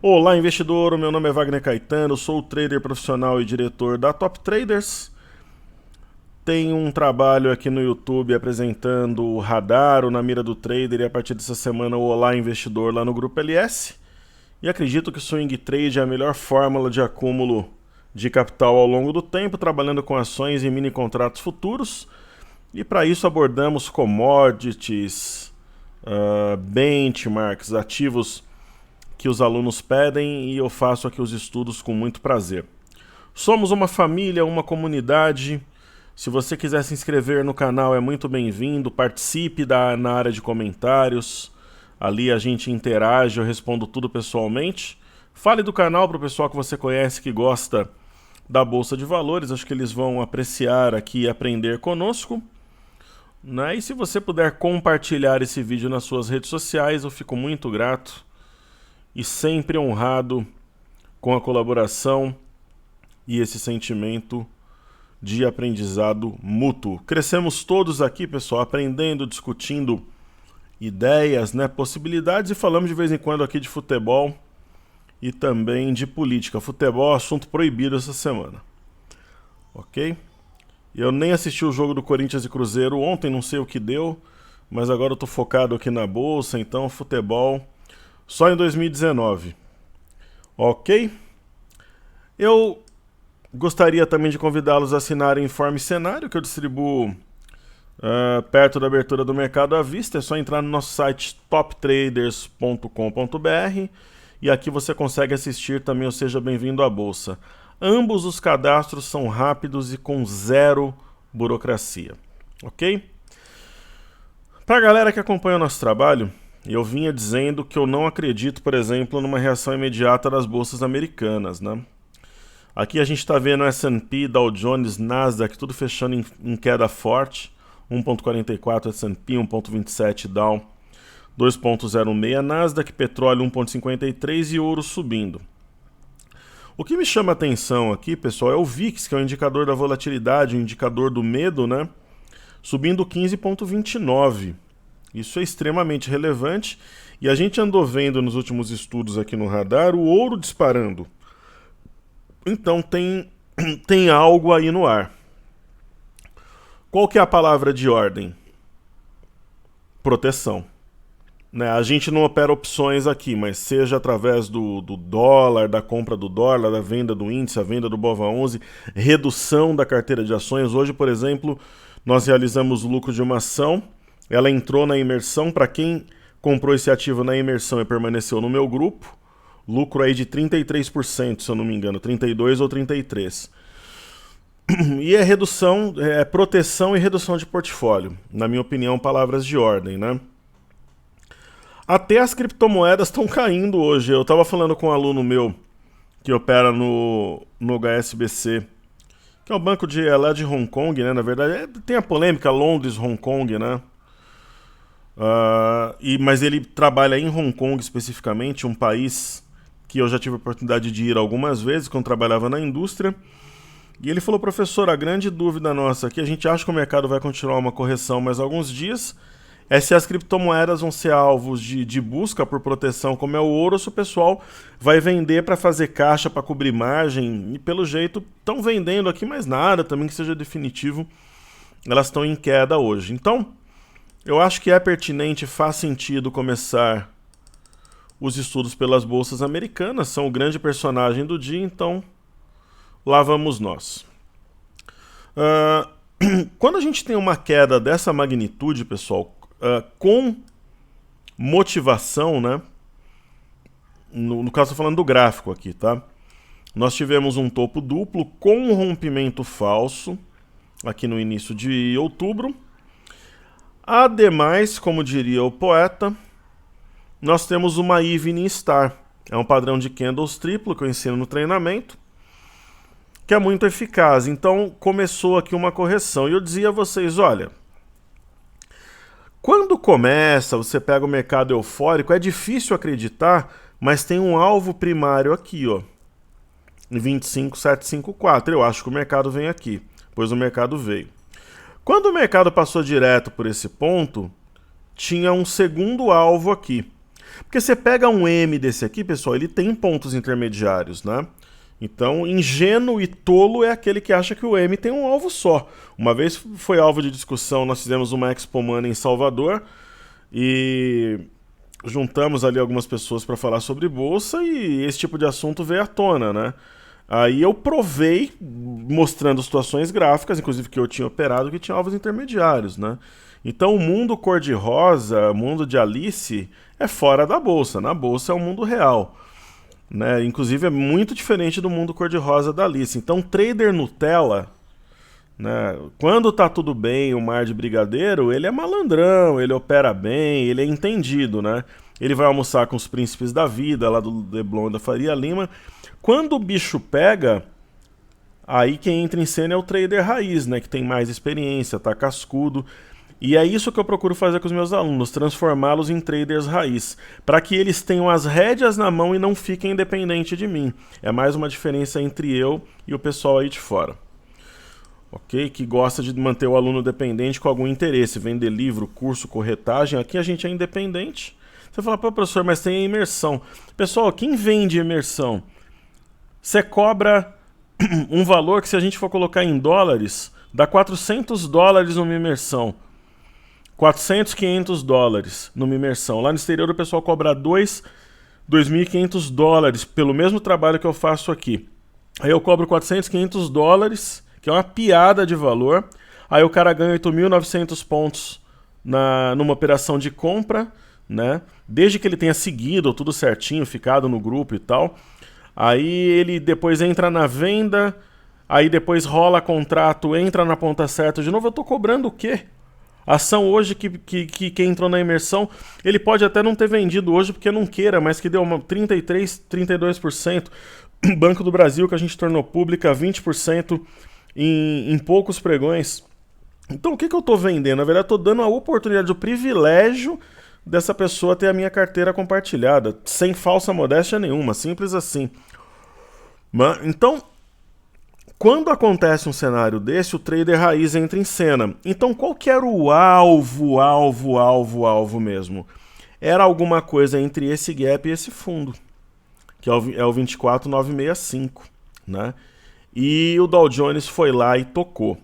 Olá, investidor. O meu nome é Wagner Caetano, sou o trader profissional e diretor da Top Traders. Tenho um trabalho aqui no YouTube apresentando o Radar, o Na Mira do Trader, e a partir dessa semana o Olá Investidor lá no Grupo LS. E acredito que o Swing Trade é a melhor fórmula de acúmulo de capital ao longo do tempo, trabalhando com ações e mini contratos futuros. E para isso abordamos commodities, benchmarks, ativos que os alunos pedem, e eu faço aqui os estudos com muito prazer. Somos uma família, uma comunidade. Se você quiser se inscrever no canal, é muito bem-vindo. Participe na área de comentários. Ali a gente interage, eu respondo tudo pessoalmente. Fale do canal para o pessoal que você conhece que gosta da Bolsa de Valores. Acho que eles vão apreciar aqui e aprender conosco. E se você puder compartilhar esse vídeo nas suas redes sociais, eu fico muito grato e sempre honrado com a colaboração e esse sentimento de aprendizado mútuo. Crescemos todos aqui, pessoal, aprendendo, discutindo ideias, possibilidades, e falamos de vez em quando aqui de futebol e também de política. Futebol é assunto proibido essa semana. Ok? Eu nem assisti o jogo do Corinthians e Cruzeiro ontem, não sei o que deu, mas agora eu tô focado aqui na Bolsa, então futebol só em 2019. Ok? Eu gostaria também de convidá-los a assinarem Informe Cenário, que eu distribuo perto da abertura do mercado à vista. É só entrar no nosso site toptraders.com.br e aqui você consegue assistir também o Seja Bem-vindo à Bolsa. Ambos os cadastros são rápidos e com zero burocracia. Ok? Para a galera que acompanha o nosso trabalho, eu vinha dizendo que eu não acredito, por exemplo, numa reação imediata das bolsas americanas, Aqui a gente está vendo S&P, Dow Jones, Nasdaq, tudo fechando em queda forte. 1.44 S&P, 1.27 Dow, 2.06 Nasdaq, petróleo 1.53 e ouro subindo. O que me chama a atenção aqui, pessoal, é o VIX, que é o indicador da volatilidade, o indicador do medo, subindo 15.29. Isso é extremamente relevante, e a gente andou vendo nos últimos estudos aqui no Radar o ouro disparando. Então tem algo aí no ar. Qual que é a palavra de ordem? Proteção. A gente não opera opções aqui, mas seja através do dólar, da compra do dólar, da venda do índice, a venda do BOVA11, redução da carteira de ações. Hoje, por exemplo, nós realizamos o lucro de uma ação. Ela entrou na imersão. Para quem comprou esse ativo na imersão e permaneceu no meu grupo, lucro aí de 33%, se eu não me engano, 32 ou 33. E é redução, proteção e redução de portfólio. Na minha opinião, palavras de ordem, Até as criptomoedas estão caindo hoje. Eu estava falando com um aluno meu que opera no HSBC, que é o banco lá de Hong Kong, Na verdade, tem a polêmica Londres, Hong Kong, mas ele trabalha em Hong Kong especificamente, um país que eu já tive a oportunidade de ir algumas vezes quando trabalhava na indústria. E ele falou: professor, a grande dúvida nossa aqui, a gente acha que o mercado vai continuar uma correção mais alguns dias, é se as criptomoedas vão ser alvos de busca por proteção, como é o ouro, ou se o pessoal vai vender para fazer caixa, para cobrir margem. E pelo jeito estão vendendo aqui, mas nada também que seja definitivo. Elas estão em queda hoje. Então, eu acho que é pertinente, faz sentido começar os estudos pelas bolsas americanas. São o grande personagem do dia, então lá vamos nós. Quando a gente tem uma queda dessa magnitude, pessoal, com motivação, no caso, estou falando do gráfico aqui, Nós tivemos um topo duplo com um rompimento falso aqui no início de outubro. Ademais, como diria o poeta, nós temos uma Evening Star. É um padrão de candles triplo que eu ensino no treinamento, que é muito eficaz. Então começou aqui uma correção. E eu dizia a vocês, olha, quando começa, você pega o mercado eufórico, é difícil acreditar, mas tem um alvo primário aqui, em 25.754. Eu acho que o mercado vem aqui, pois o mercado veio. Quando o mercado passou direto por esse ponto, tinha um segundo alvo aqui. Porque você pega um M desse aqui, pessoal, ele tem pontos intermediários, né? Então, ingênuo e tolo é aquele que acha que o M tem um alvo só. Uma vez foi alvo de discussão, nós fizemos uma Expo Money em Salvador e juntamos ali algumas pessoas para falar sobre bolsa e esse tipo de assunto veio à tona, né? Aí eu provei, mostrando situações gráficas, inclusive que eu tinha operado, que tinha alvos intermediários, né? Então o mundo cor-de-rosa, o mundo de Alice, é fora da bolsa. Na bolsa é o mundo real, né? Inclusive é muito diferente do mundo cor-de-rosa da Alice. Então trader Nutella, né? Quando tá tudo bem, o mar de brigadeiro, ele é malandrão, ele opera bem, ele é entendido, né? Ele vai almoçar com os príncipes da vida, lá do Leblon e da Faria Lima. Quando o bicho pega, aí quem entra em cena é o trader raiz, né? Que tem mais experiência, tá cascudo. E é isso que eu procuro fazer com os meus alunos, transformá-los em traders raiz, para que eles tenham as rédeas na mão e não fiquem dependentes de mim. É mais uma diferença entre eu e o pessoal aí de fora. Ok? Que gosta de manter o aluno dependente com algum interesse, vender livro, curso, corretagem. Aqui a gente é independente. Você fala, pô, professor, mas tem a imersão. Pessoal, quem vende imersão? Você cobra um valor que, se a gente for colocar em dólares, dá $400 numa imersão. 400, 500 dólares numa imersão. Lá no exterior o pessoal cobra $2.500 pelo mesmo trabalho que eu faço aqui. Aí eu cobro 400, 500 dólares, que é uma piada de valor. Aí o cara ganha 8.900 pontos numa operação de compra, né? Desde que ele tenha seguido tudo certinho, ficado no grupo e tal. Aí ele depois entra na venda, aí depois rola contrato, entra na ponta certa de novo. Eu tô cobrando o quê? Ação hoje que quem entrou na imersão, ele pode até não ter vendido hoje porque não queira, mas que deu 33%, 32%. Banco do Brasil, que a gente tornou pública, 20% em poucos pregões. Então o que eu estou vendendo? Na verdade, eu estou dando a oportunidade, o privilégio dessa pessoa ter a minha carteira compartilhada, sem falsa modéstia nenhuma, simples assim. Então, quando acontece um cenário desse, o trader raiz entra em cena. Então, qual que era o alvo mesmo? Era alguma coisa entre esse gap e esse fundo, que é o 24.965, né? E o Dow Jones foi lá e tocou.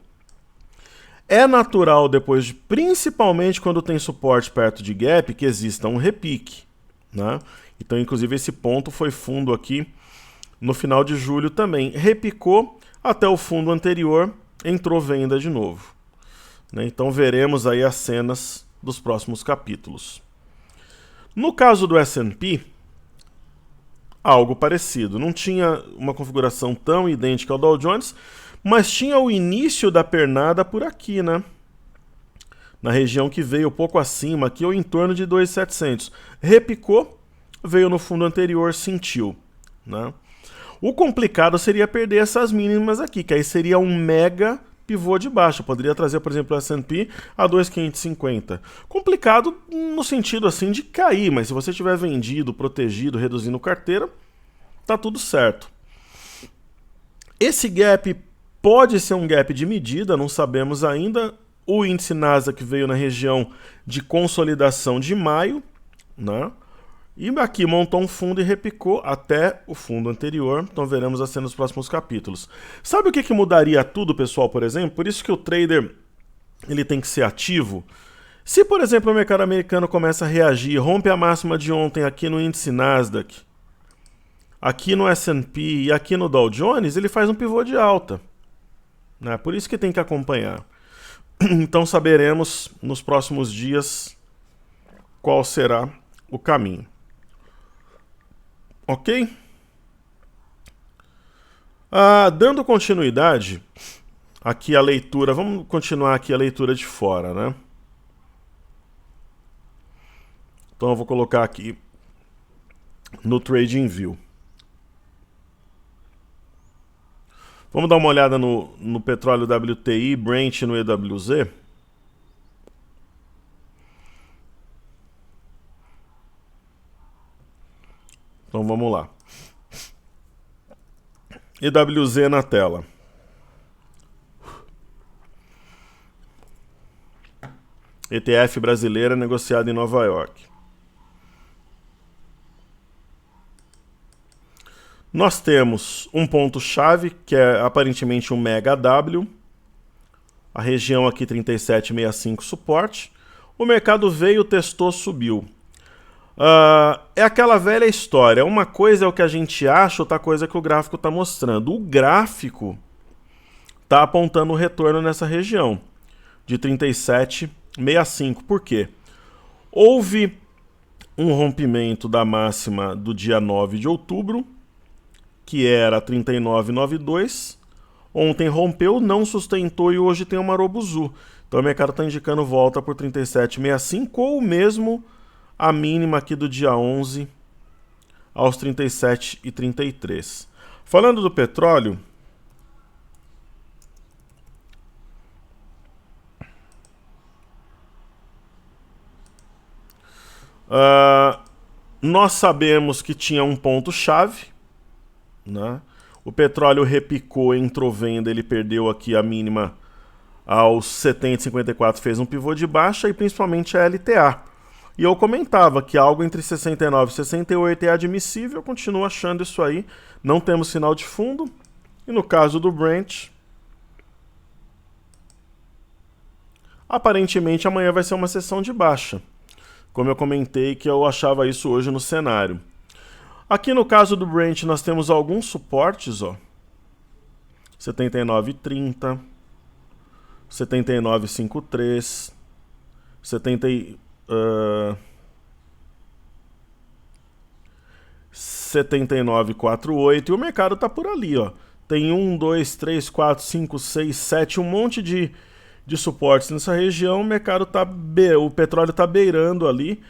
É natural depois, principalmente quando tem suporte perto de gap, que exista um repique, né? Então, inclusive, esse ponto foi fundo aqui no final de julho também. Repicou até o fundo anterior, entrou venda de novo, né? Então veremos aí as cenas dos próximos capítulos. No caso do S&P, algo parecido. Não tinha uma configuração tão idêntica ao Dow Jones, mas tinha o início da pernada por aqui, né? Na região que veio pouco acima, aqui ou em torno de 2.700. Repicou, veio no fundo anterior, sentiu, né? O complicado seria perder essas mínimas aqui, que aí seria um mega pivô de baixa. Poderia trazer, por exemplo, o S&P a 2.550. Complicado no sentido assim de cair, mas se você tiver vendido, protegido, reduzindo carteira, tá tudo certo. Esse gap pode ser um gap de medida, não sabemos ainda. O índice Nasdaq veio na região de consolidação de maio, né? E aqui montou um fundo e repicou até o fundo anterior. Então veremos as cenas nos próximos capítulos. Sabe o que mudaria tudo, pessoal, por exemplo? Por isso que o trader ele tem que ser ativo. Se, por exemplo, o mercado americano começa a reagir, rompe a máxima de ontem aqui no índice Nasdaq, aqui no S&P e aqui no Dow Jones, ele faz um pivô de alta, né? Por isso que tem que acompanhar. Então saberemos nos próximos dias qual será o caminho. Ok? Dando continuidade aqui a leitura, vamos continuar aqui a leitura de fora, né? Então eu vou colocar aqui no TradingView. Vamos dar uma olhada no petróleo WTI, Brent no EWZ. Então vamos lá. EWZ na tela. ETF brasileira negociada em Nova York. Nós temos um ponto-chave, que é aparentemente um Mega W. A região aqui 37,65 suporte. O mercado veio, testou, subiu. É aquela velha história. Uma coisa é o que a gente acha, outra coisa é que o gráfico está mostrando. O gráfico está apontando o retorno nessa região de 37,65. Por quê? Houve um rompimento da máxima do dia 9 de outubro, que era 39,92. Ontem rompeu, não sustentou e hoje tem uma Marobuzu. Então o mercado está indicando volta por 37,65 ou mesmo a mínima aqui do dia 11 aos 37,33. Falando do petróleo, nós sabemos que tinha um ponto-chave, né? O petróleo repicou, entrou venda, ele perdeu aqui a mínima aos 70,54, fez um pivô de baixa e principalmente a LTA. E eu comentava que algo entre 69 e 68 é admissível, eu continuo achando isso aí. Não temos sinal de fundo. E no caso do Brent, aparentemente amanhã vai ser uma sessão de baixa. Como eu comentei que eu achava isso hoje no cenário. Aqui no caso do Brent nós temos alguns suportes, ó. 79,30, 79,53, 79,48 e o mercado tá por ali, ó. Tem 1, 2, 3, 4, 5, 6, 7, um monte de suportes nessa região. O mercado tá o petróleo tá beirando ali.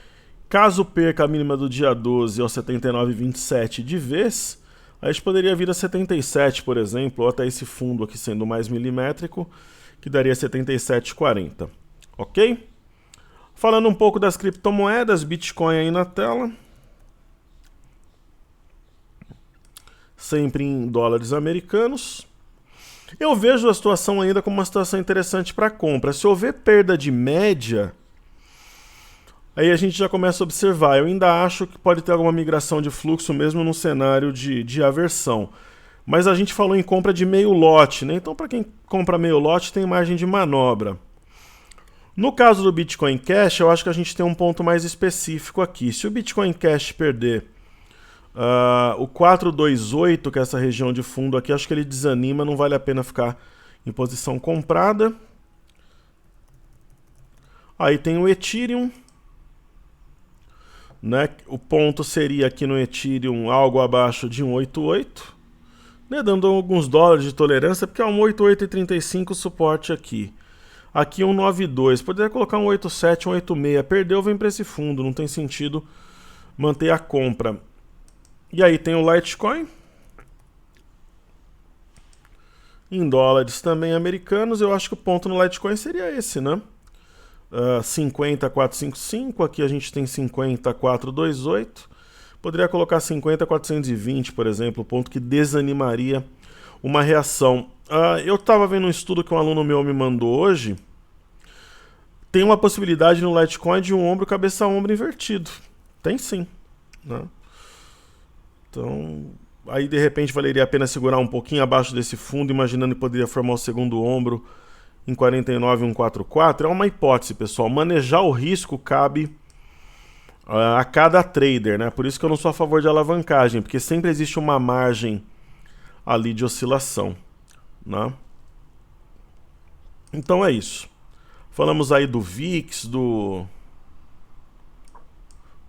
Caso perca a mínima do dia 12 ao 79,27 de vez, a gente poderia vir a 77, por exemplo, ou até esse fundo aqui sendo mais milimétrico, que daria 77,40. Ok? Falando um pouco das criptomoedas, Bitcoin aí na tela. Sempre em dólares americanos. Eu vejo a situação ainda como uma situação interessante para compra. Se houver perda de média, aí a gente já começa a observar. Eu ainda acho que pode ter alguma migração de fluxo mesmo num cenário de aversão. Mas a gente falou em compra de meio lote, né? Então para quem compra meio lote tem margem de manobra. No caso do Bitcoin Cash, eu acho que a gente tem um ponto mais específico aqui. Se o Bitcoin Cash perder o 428, que é essa região de fundo aqui, acho que ele desanima, não vale a pena ficar em posição comprada. Aí tem o Ethereum, né? O ponto seria aqui no Ethereum algo abaixo de 188, né? Dando alguns dólares de tolerância, porque é um 88,35 suporte aqui. Aqui 192, poderia colocar um 87, um 86, perdeu, vem para esse fundo, não tem sentido manter a compra. E aí tem o Litecoin, em dólares também americanos. Eu acho que o ponto no Litecoin seria esse, né? 50,455, aqui a gente tem 50,428. Poderia colocar 50,420, por exemplo, o ponto que desanimaria uma reação. Eu estava vendo um estudo que um aluno meu me mandou hoje. Tem uma possibilidade no Litecoin de um ombro cabeça a ombro invertido. Tem sim, né? Então, aí de repente valeria a pena segurar um pouquinho abaixo desse fundo, imaginando que poderia formar o segundo ombro em 49,144. É uma hipótese, pessoal. Manejar o risco cabe a cada trader, né? Por isso que eu não sou a favor de alavancagem, porque sempre existe uma margem ali de oscilação, né? Então é isso. Falamos aí do VIX,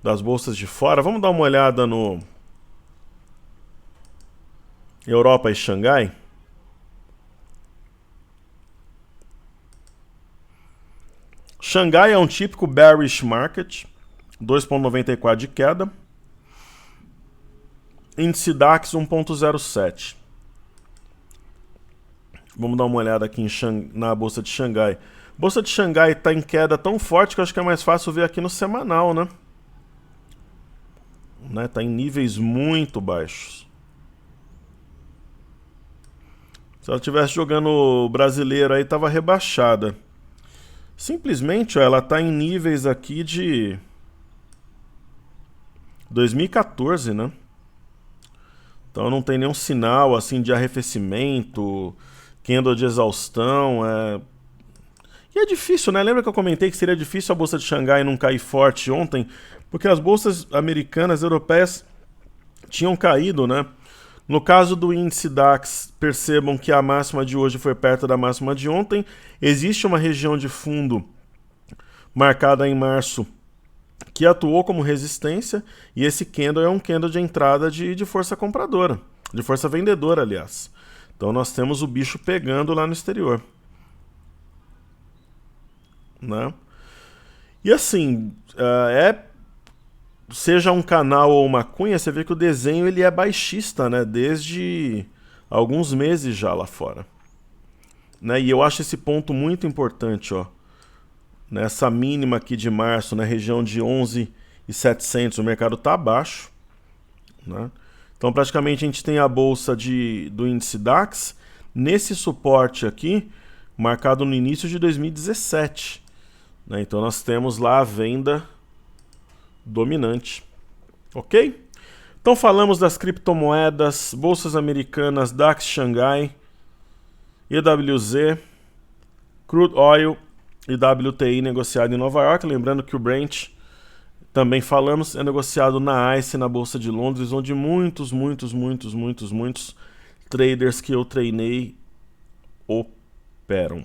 das bolsas de fora. Vamos dar uma olhada no Europa e Xangai. Xangai é um típico bearish market, 2,94 de queda. Índice DAX 1,07. Vamos dar uma olhada aqui na bolsa de Xangai. A bolsa de Xangai está em queda tão forte que eu acho que é mais fácil ver aqui no semanal, né? Tá em níveis muito baixos. Se ela estivesse jogando brasileiro aí, tava rebaixada. Simplesmente, ó, ela tá em níveis aqui de 2014, né? Então não tem nenhum sinal assim de arrefecimento, candle de exaustão. E é difícil, né? Lembra que eu comentei que seria difícil a bolsa de Xangai não cair forte ontem? Porque as bolsas americanas, europeias tinham caído, né? No caso do índice DAX, percebam que a máxima de hoje foi perto da máxima de ontem. Existe uma região de fundo marcada em março que atuou como resistência, e esse candle é um candle de entrada de força compradora, de força vendedora, aliás. Então nós temos o bicho pegando lá no exterior, né? E assim, seja um canal ou uma cunha, você vê que o desenho ele é baixista, né? Desde alguns meses já lá fora, né? E eu acho esse ponto muito importante, ó. Nessa mínima aqui de março, na região de 11.700, o mercado está abaixo, né? Então praticamente a gente tem a bolsa do índice DAX nesse suporte aqui, marcado no início de 2017, né? Então nós temos lá a venda dominante, ok? Então falamos das criptomoedas, bolsas americanas, DAX Xangai, EWZ, Crude Oil e WTI negociado em Nova York. Lembrando que o Brent, também falamos, é negociado na ICE, na Bolsa de Londres, onde muitos traders que eu treinei operam.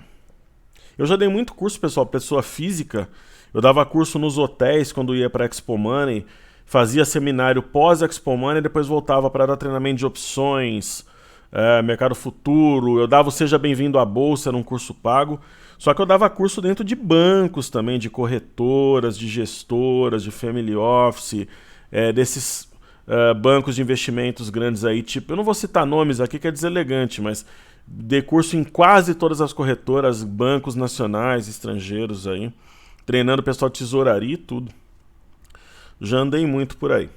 Eu já dei muito curso, pessoal, pessoa física. Eu dava curso nos hotéis quando ia para Expo Money, fazia seminário pós-Expo Money, depois voltava para dar treinamento de opções, mercado futuro. Eu dava o Seja Bem-vindo à Bolsa, era um curso pago. Só que eu dava curso dentro de bancos também, de corretoras, de gestoras, de family office, desses bancos de investimentos grandes aí, tipo, eu não vou citar nomes aqui que é deselegante, mas dei curso em quase todas as corretoras, bancos nacionais, estrangeiros aí, treinando o pessoal de tesouraria e tudo. Já andei muito por aí.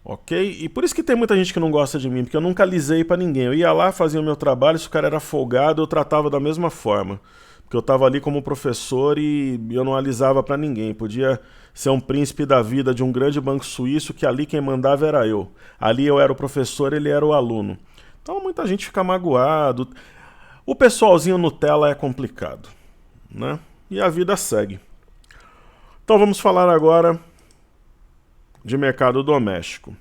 Ok? E por isso que tem muita gente que não gosta de mim, porque eu nunca alisei pra ninguém. Eu ia lá, fazia o meu trabalho, se o cara era folgado, eu tratava da mesma forma. Porque eu tava ali como professor e eu não alisava pra ninguém. Podia ser um príncipe da vida de um grande banco suíço, que ali quem mandava era eu. Ali eu era o professor, ele era o aluno. Então muita gente fica magoado. O pessoalzinho Nutella é complicado, né? E a vida segue. Então vamos falar agora de mercado doméstico.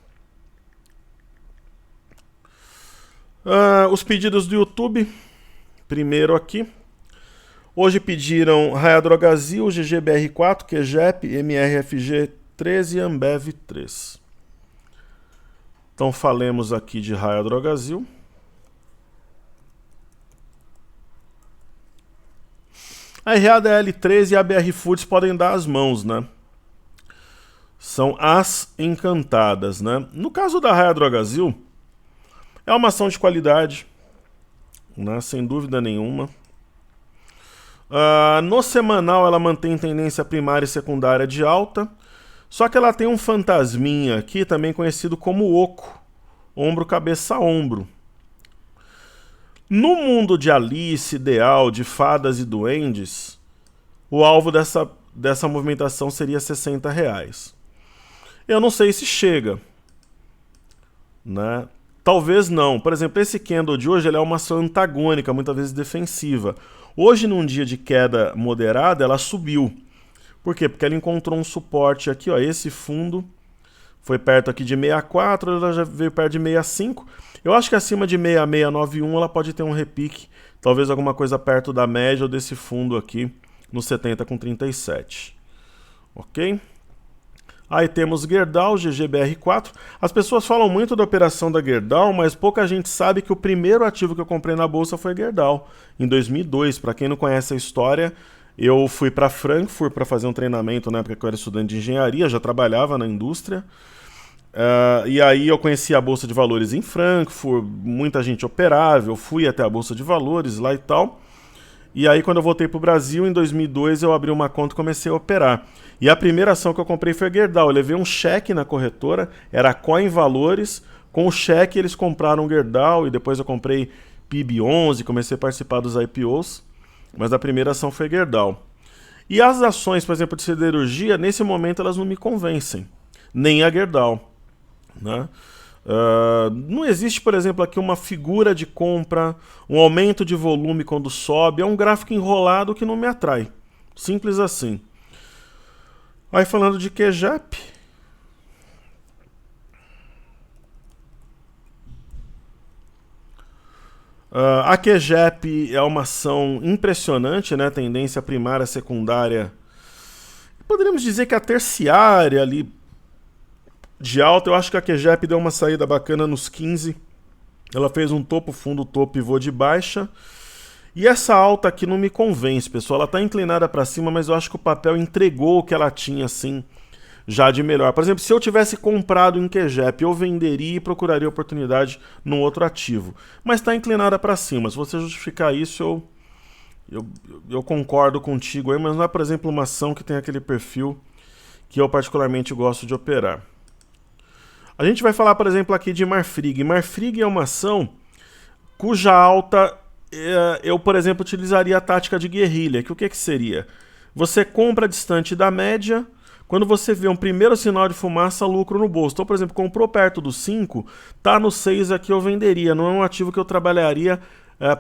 Os pedidos do YouTube. Primeiro aqui. Hoje pediram Raia Drogasil, GGBR4, QGEP, MRFG13 e Ambev 3. Então falemos aqui de Raia Drogasil. A RADL13 e a BR Foods podem dar as mãos, né? São as encantadas, né? No caso da Raia Drogasil, é uma ação de qualidade, né? Sem dúvida nenhuma. No semanal ela mantém tendência primária e secundária de alta, só que ela tem um fantasminha aqui, também conhecido como oco, ombro, cabeça, ombro. No mundo de Alice, Ideal, de fadas e duendes, o alvo dessa movimentação seria R$60. Eu não sei se chega, né? Talvez não. Por exemplo, esse candle de hoje ele é uma ação antagônica, muitas vezes defensiva. Hoje, num dia de queda moderada, ela subiu. Por quê? Porque ela encontrou um suporte aqui, ó. Esse fundo foi perto aqui de 64, ela já veio perto de 65. Eu acho que acima de 6691 ela pode ter um repique, talvez alguma coisa perto da média ou desse fundo aqui, no 70 com 37. Ok? Aí temos Gerdau, GGBR4. As pessoas falam muito da operação da Gerdau, mas pouca gente sabe que o primeiro ativo que eu comprei na bolsa foi Gerdau, em 2002. Para quem não conhece a história, eu fui para Frankfurt para fazer um treinamento na época que eu era estudante de engenharia, já trabalhava na indústria. E aí eu conheci a Bolsa de Valores em Frankfurt, muita gente operava, eu fui até a Bolsa de Valores lá e tal. E aí quando eu voltei para o Brasil, em 2002, eu abri uma conta e comecei a operar. E a primeira ação que eu comprei foi a Gerdau. Eu levei um cheque na corretora, era a Coin Valores, com o cheque eles compraram Gerdau e depois eu comprei PIB11, comecei a participar dos IPOs, mas a primeira ação foi Gerdau. E as ações, por exemplo, de siderurgia, nesse momento elas não me convencem, nem a Gerdau, né? Não existe, por exemplo, aqui uma figura de compra, um aumento de volume quando sobe. É um gráfico enrolado que não me atrai. Simples assim. Aí falando de QGEP. A QGEP é uma ação impressionante, né? Tendência primária, secundária. Poderíamos dizer que a terciária ali de alta. Eu acho que a QGEP deu uma saída bacana nos 15. Ela fez um topo fundo, topo pivô de baixa. E essa alta aqui não me convence, pessoal. Ela está inclinada para cima, mas eu acho que o papel entregou o que ela tinha, assim, já de melhor. Por exemplo, se eu tivesse comprado em QGEP, eu venderia e procuraria oportunidade num outro ativo. Mas está inclinada para cima. Se você justificar isso, eu concordo contigo aí, mas não é, por exemplo, uma ação que tem aquele perfil que eu particularmente gosto de operar. A gente vai falar, por exemplo, aqui de Marfrig. Marfrig é uma ação cuja alta eu, por exemplo, utilizaria a tática de guerrilha. Que o que seria? Você compra distante da média, quando você vê um primeiro sinal de fumaça, lucro no bolso. Então, por exemplo, comprou perto do 5, tá no 6 aqui eu venderia. Não é um ativo que eu trabalharia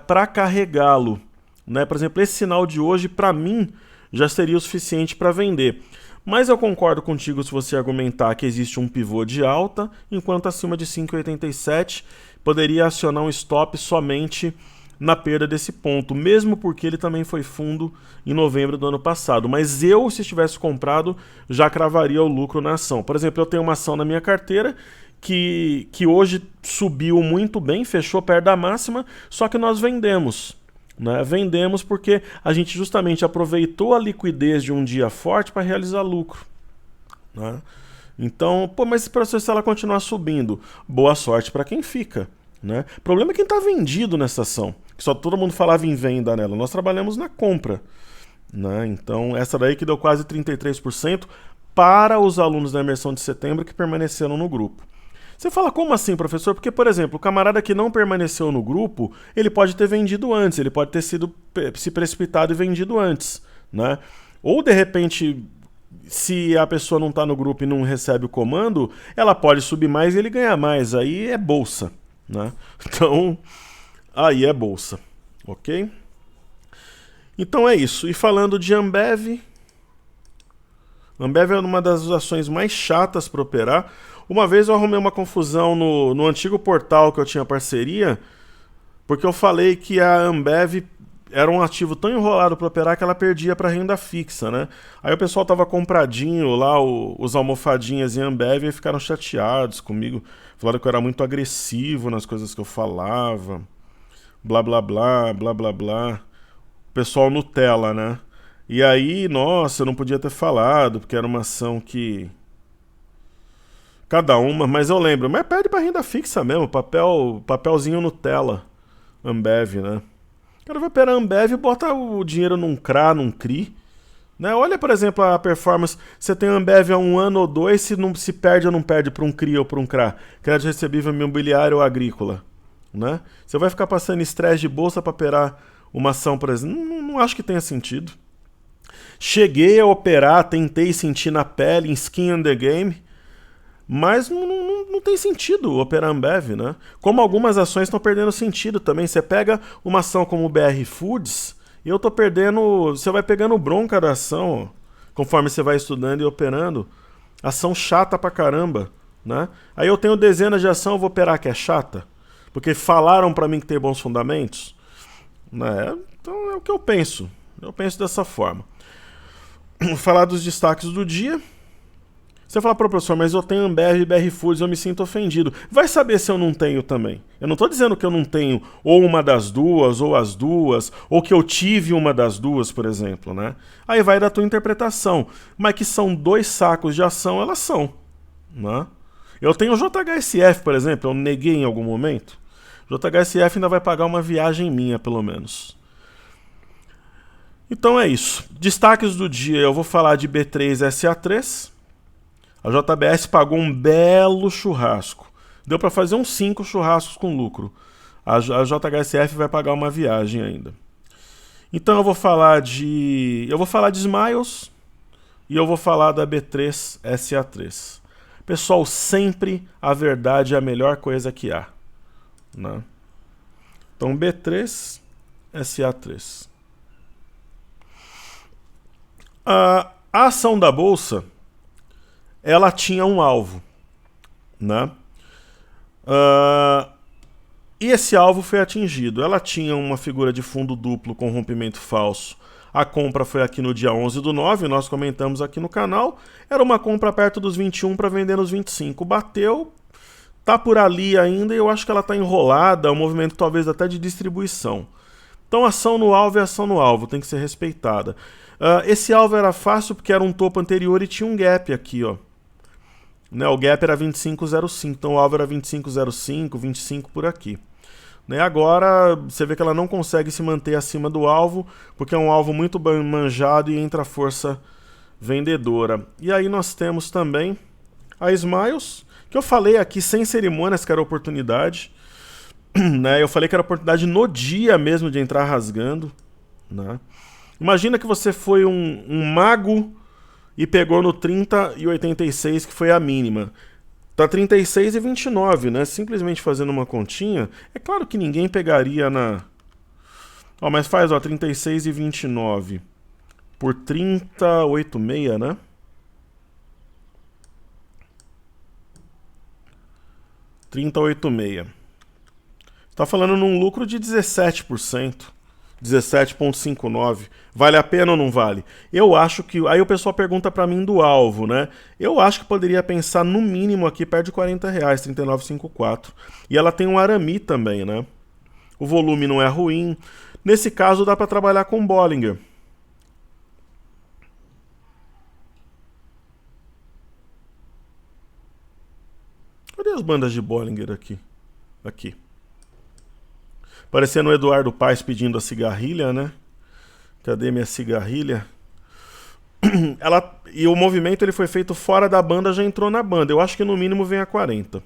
para carregá-lo. Né? Por exemplo, esse sinal de hoje, para mim, já seria o suficiente para vender. Mas eu concordo contigo se você argumentar que existe um pivô de alta, enquanto acima de 5,87 poderia acionar um stop somente na perda desse ponto, mesmo porque ele também foi fundo em novembro do ano passado. Mas eu, se tivesse comprado, já cravaria o lucro na ação. Por exemplo, eu tenho uma ação na minha carteira que hoje subiu muito bem, fechou perto da máxima, só que nós vendemos. Né? Vendemos porque a gente justamente aproveitou a liquidez de um dia forte para realizar lucro. Né? Então, mas se ela continuar subindo, boa sorte para quem fica. Né? O problema é quem está vendido nessa ação, que só todo mundo falava em venda nela. Nós trabalhamos na compra. Né? Então, essa daí que deu quase 33% para os alunos da imersão de setembro que permaneceram no grupo. Você fala, como assim, professor? Porque, por exemplo, o camarada que não permaneceu no grupo, ele pode ter vendido antes, ele pode ter se precipitado e vendido antes. Né? Ou, de repente, se a pessoa não está no grupo e não recebe o comando, ela pode subir mais e ele ganhar mais. Aí é bolsa. Né? Então, aí é bolsa. Ok? Então é isso. E falando de Ambev, Ambev é uma das ações mais chatas para operar. Uma vez eu arrumei uma confusão no antigo portal que eu tinha parceria, porque eu falei que a Ambev era um ativo tão enrolado para operar que ela perdia para renda fixa, né? Aí o pessoal tava compradinho lá, os almofadinhas em Ambev, e ficaram chateados comigo. Falaram que eu era muito agressivo nas coisas que eu falava. Blá, blá, blá, blá, blá, blá. O pessoal Nutella, né? E aí, nossa, eu não podia ter falado, porque era uma ação que... Cada uma, mas eu lembro. Mas perde para renda fixa mesmo, papelzinho Nutella. Ambev, né? O cara vai operar Ambev e bota o dinheiro num CRA, num CRI. Né? Olha, por exemplo, a performance. Você tem Ambev há 1 ano ou 2, se perde ou não perde para um CRI ou para um CRA. Crédito recebível imobiliário ou agrícola. Né? Você vai ficar passando estresse de bolsa para operar uma ação, por exemplo. Não acho que tenha sentido. Cheguei a operar, tentei sentir na pele, em skin in the game. Mas não tem sentido operar Ambev, né? Como algumas ações estão perdendo sentido também. Você pega uma ação como o BR Foods e eu tô perdendo... Você vai pegando bronca da ação, ó, conforme você vai estudando e operando. Ação chata pra caramba, né? Aí eu tenho dezenas de ação, eu vou operar que é chata? Porque falaram pra mim que tem bons fundamentos? Né? Então é o que eu penso. Eu penso dessa forma. Vou falar dos destaques do dia. Você fala, professor, mas eu tenho Ambev e BR Foods, eu me sinto ofendido. Vai saber se eu não tenho também. Eu não estou dizendo que eu não tenho ou uma das duas, ou as duas, ou que eu tive uma das duas, por exemplo, né? Aí vai da tua interpretação. Mas que são 2 sacos de ação, elas são. Né? Eu tenho o JHSF, por exemplo, eu neguei em algum momento. O JHSF ainda vai pagar uma viagem minha, pelo menos. Então é isso. Destaques do dia, eu vou falar de B3SA3. A JBS pagou um belo churrasco. Deu para fazer uns 5 churrascos com lucro. A JHSF vai pagar uma viagem ainda. Então eu vou falar de Smiles e eu vou falar da B3SA3. Pessoal, sempre a verdade é a melhor coisa que há, né? Então B3, SA3. A ação da bolsa, ela tinha um alvo, né? E esse alvo foi atingido. Ela tinha uma figura de fundo duplo com rompimento falso. A compra foi aqui no dia 11/9, nós comentamos aqui no canal. Era uma compra perto dos 21 para vender nos 25. Bateu, tá por ali ainda e eu acho que ela está enrolada, um movimento talvez até de distribuição. Então ação no alvo é ação no alvo, tem que ser respeitada. Esse alvo era fácil porque era um topo anterior e tinha um gap aqui, ó. Né, o gap era 25,05, então o alvo era 25,05, 25 por aqui. Né, agora você vê que ela não consegue se manter acima do alvo, porque é um alvo muito manjado e entra a força vendedora. E aí nós temos também a Smiles, que eu falei aqui sem cerimônias que era oportunidade. Né, eu falei que era oportunidade no dia mesmo de entrar rasgando. Né. Imagina que você foi um mago e pegou no 30,86, que foi a mínima. Tá 36,29, né? Simplesmente fazendo uma continha. É claro que ninguém pegaria na... Ó, mas faz, ó, 36,29 por 30,86, né? R$30,86. Tá falando num lucro de 17%. 17,59. Vale a pena ou não vale? Eu acho que... Aí o pessoal pergunta para mim do alvo, né? Eu acho que poderia pensar no mínimo aqui perto de R$40, 39,54. E ela tem um arame também, né? O volume não é ruim. Nesse caso dá para trabalhar com Bollinger. Cadê as bandas de Bollinger aqui? Aqui. Parecendo o Eduardo Paes pedindo a cigarrilha, né? Cadê minha cigarrilha? E o movimento ele foi feito fora da banda, já entrou na banda. Eu acho que no mínimo vem a 40.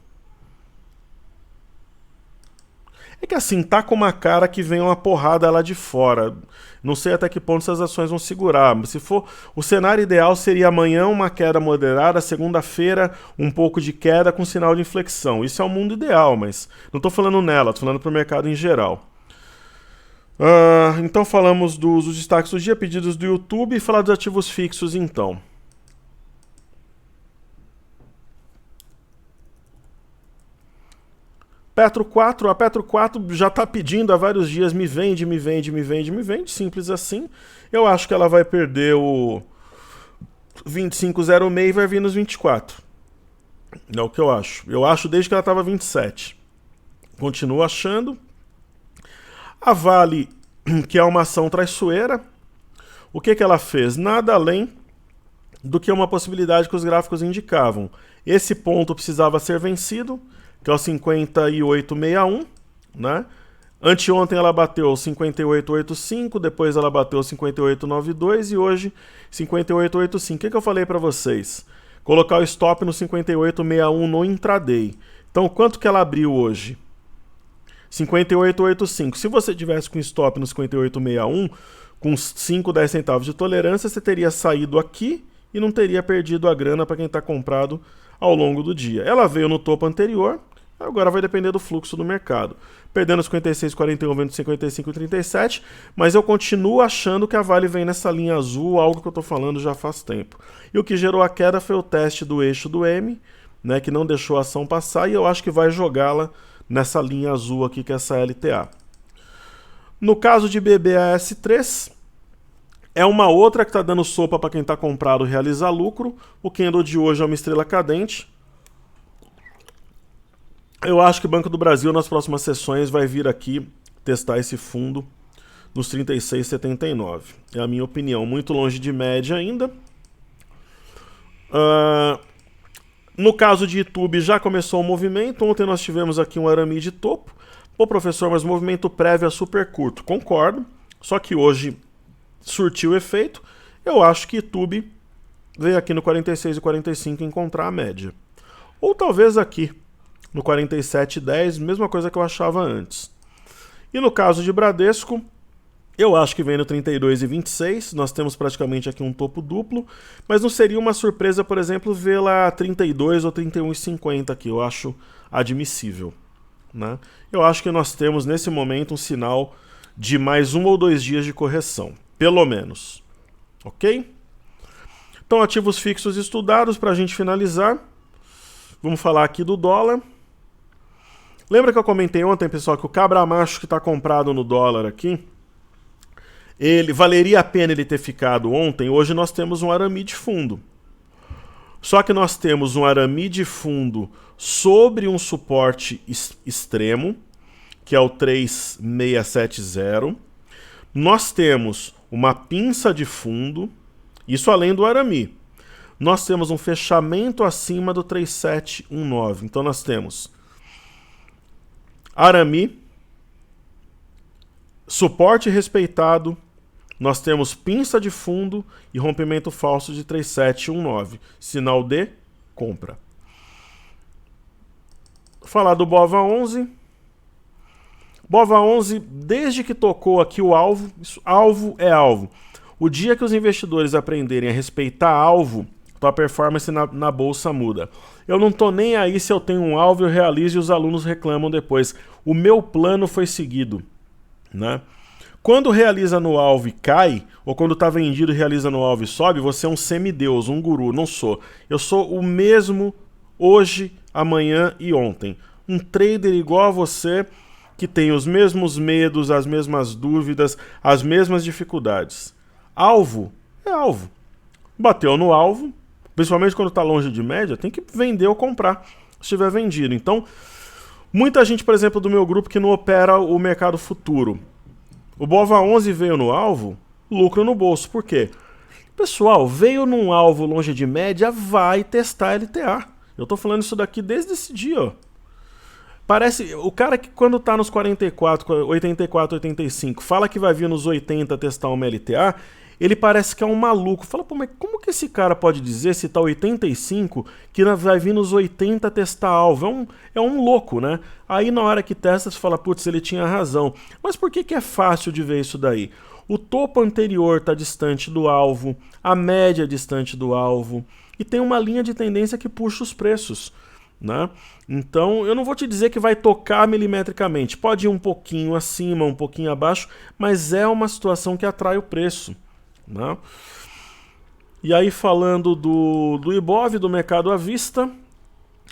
É que assim, tá com uma cara que vem uma porrada lá de fora. Não sei até que ponto essas ações vão segurar. Mas se for, o cenário ideal seria amanhã uma queda moderada, segunda-feira um pouco de queda com sinal de inflexão. Isso é o mundo ideal, mas não estou falando nela, estou falando para o mercado em geral. Então falamos dos destaques do dia, pedidos do YouTube e falar dos ativos fixos então. Petro 4, a Petro 4 já está pedindo há vários dias, me vende, me vende, me vende, me vende, simples assim. Eu acho que ela vai perder o 25,06 e vai vir nos 24. É o que eu acho. Eu acho desde que ela estava 27. Continuo achando. A Vale, que é uma ação traiçoeira, o que ela fez? Nada além do que uma possibilidade que os gráficos indicavam. Esse ponto precisava ser vencido, que é o 58,61, né? Anteontem ela bateu 58,85, depois ela bateu 58,92 e hoje 58,85. O que eu falei para vocês? Colocar o stop no 58,61 no intraday. Então, quanto que ela abriu hoje? 58,85. Se você tivesse com stop no 58,61, com 5, 10 centavos de tolerância, você teria saído aqui e não teria perdido a grana para quem está comprado ao longo do dia. Ela veio no topo anterior, agora vai depender do fluxo do mercado. Perdendo 56,41, vendo 55,37, mas eu continuo achando que a Vale vem nessa linha azul, algo que eu estou falando já faz tempo. E o que gerou a queda foi o teste do eixo do M, né, que não deixou a ação passar, e eu acho que vai jogá-la nessa linha azul aqui, que é essa LTA. No caso de BBAS3, é uma outra que está dando sopa para quem está comprado realizar lucro. O candle de hoje é uma estrela cadente. Eu acho que o Banco do Brasil, nas próximas sessões, vai vir aqui testar esse fundo nos 36,79. É a minha opinião. Muito longe de média ainda. No caso de YouTube, já começou o movimento. Ontem nós tivemos aqui um arame de topo. Pô, professor, mas o movimento prévio é super curto. Concordo. Só que hoje surtiu efeito. Eu acho que YouTube veio aqui no 46 e 45 encontrar a média. Ou talvez aqui no 47,10, mesma coisa que eu achava antes. E no caso de Bradesco, Eu acho que vem no 32,26, nós temos praticamente aqui um topo duplo, mas não seria uma surpresa, por exemplo, ver lá 32 ou 31,50 aqui, eu acho admissível, né? Eu acho que nós temos nesse momento um sinal de mais 1 ou 2 dias de correção, pelo menos, ok? Então, ativos fixos estudados, para a gente finalizar, vamos falar aqui do dólar. Lembra que eu comentei ontem, pessoal, que o cabra macho que está comprado no dólar aqui, ele valeria a pena ele ter ficado ontem. Hoje nós temos um arame de fundo. Só que nós temos um arame de fundo sobre um suporte extremo, que é o 3670. Nós temos uma pinça de fundo, isso além do arame. Nós temos um fechamento acima do 3719. Então nós temos arame, suporte respeitado, nós temos pinça de fundo e rompimento falso de 3719, sinal de compra. Vou falar do BOVA11. BOVA11, desde que tocou aqui o alvo, alvo é alvo. O dia que os investidores aprenderem a respeitar alvo, a performance na bolsa muda. Eu não tô nem aí se eu tenho um alvo, eu realizo e os alunos reclamam depois. O meu plano foi seguido, né? Quando realiza no alvo e cai, ou quando está vendido e realiza no alvo e sobe, você é um semideus, um guru. Não sou. Eu sou o mesmo hoje, amanhã e ontem. Um trader igual a você, que tem os mesmos medos, as mesmas dúvidas, as mesmas dificuldades. Alvo é alvo. Bateu no alvo, principalmente quando está longe de média, tem que vender ou comprar, se estiver vendido. Então, muita gente, por exemplo, do meu grupo que não opera o mercado futuro. O BOVA11 veio no alvo, lucro no bolso. Por quê? Pessoal, veio num alvo longe de média, vai testar LTA. Eu tô falando isso daqui desde esse dia, ó. Parece, o cara que quando tá nos 44, 84, 85, fala que vai vir nos 80 testar uma LTA, ele parece que é um maluco. Fala, pô, mas como que esse cara pode dizer, se tá 85, que vai vir nos 80 testar alvo? É um louco, né? Aí na hora que testa, você fala, putz, ele tinha razão. Mas por que é fácil de ver isso daí? O topo anterior está distante do alvo, a média é distante do alvo, e tem uma linha de tendência que puxa os preços, né? Então, eu não vou te dizer que vai tocar milimetricamente. Pode ir um pouquinho acima, um pouquinho abaixo, mas é uma situação que atrai o preço, né? E aí, falando do Ibov, do mercado à vista,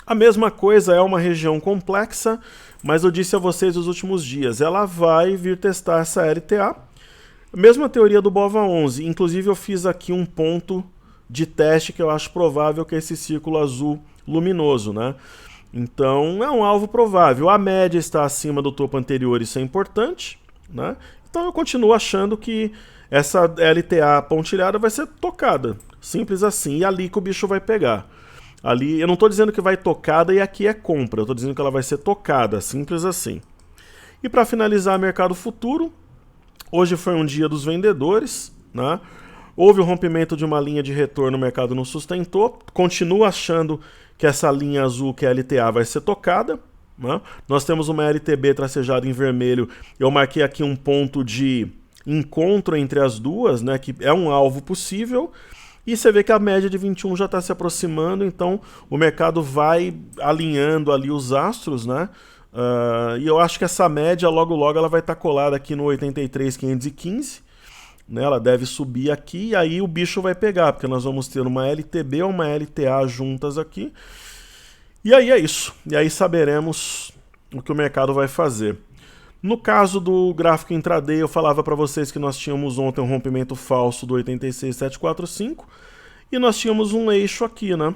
a mesma coisa, é uma região complexa, mas eu disse a vocês nos últimos dias, ela vai vir testar essa LTA. Mesma teoria do BOVA11, inclusive eu fiz aqui um ponto de teste que eu acho provável que é esse círculo azul luminoso, né? Então é um alvo provável. A média está acima do topo anterior, isso é importante, né? Então eu continuo achando que essa LTA pontilhada vai ser tocada, simples assim, e ali que o bicho vai pegar. Ali, eu não estou dizendo que vai tocada e aqui é compra, eu estou dizendo que ela vai ser tocada, simples assim. E para finalizar, mercado futuro, hoje foi um dia dos vendedores, né? Houve o rompimento de uma linha de retorno, o mercado não sustentou, continuo achando que essa linha azul, que é a LTA, vai ser tocada, né? Nós temos uma LTB tracejada em vermelho, eu marquei aqui um ponto de encontro entre as duas, né, que é um alvo possível, e você vê que a média de 21 já está se aproximando, então o mercado vai alinhando ali os astros, né? E eu acho que essa média logo logo ela vai estar colada aqui no 83.515, né? Ela deve subir aqui e aí o bicho vai pegar, porque nós vamos ter uma LTB ou uma LTA juntas aqui, e aí é isso, e aí saberemos o que o mercado vai fazer. No caso do gráfico intraday, eu falava para vocês que nós tínhamos ontem um rompimento falso do 86.745 e nós tínhamos um eixo aqui, né?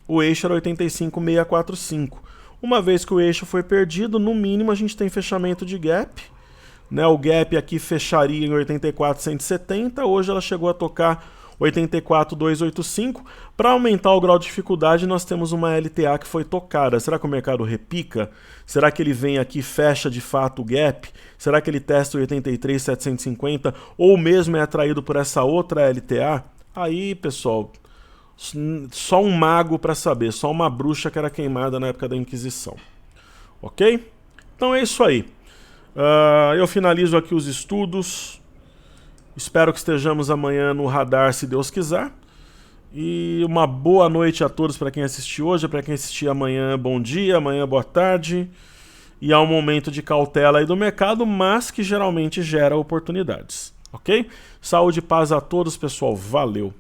O eixo era 85.645. Uma vez que o eixo foi perdido, no mínimo a gente tem fechamento de gap, né? O gap aqui fecharia em 84.170, hoje ela chegou a tocar 84.285. Para aumentar o grau de dificuldade, nós temos uma LTA que foi tocada. Será que o mercado repica? Será que ele vem aqui e fecha de fato o gap? Será que ele testa o 83.750 ou mesmo é atraído por essa outra LTA? Aí, pessoal, só um mago para saber, só uma bruxa que era queimada na época da Inquisição. Ok? Então é isso aí. Eu finalizo aqui os estudos. Espero que estejamos amanhã no radar, se Deus quiser. E uma boa noite a todos para quem assistiu hoje, para quem assistir amanhã, bom dia, amanhã boa tarde. E há um momento de cautela aí do mercado, mas que geralmente gera oportunidades, ok? Saúde e paz a todos, pessoal. Valeu!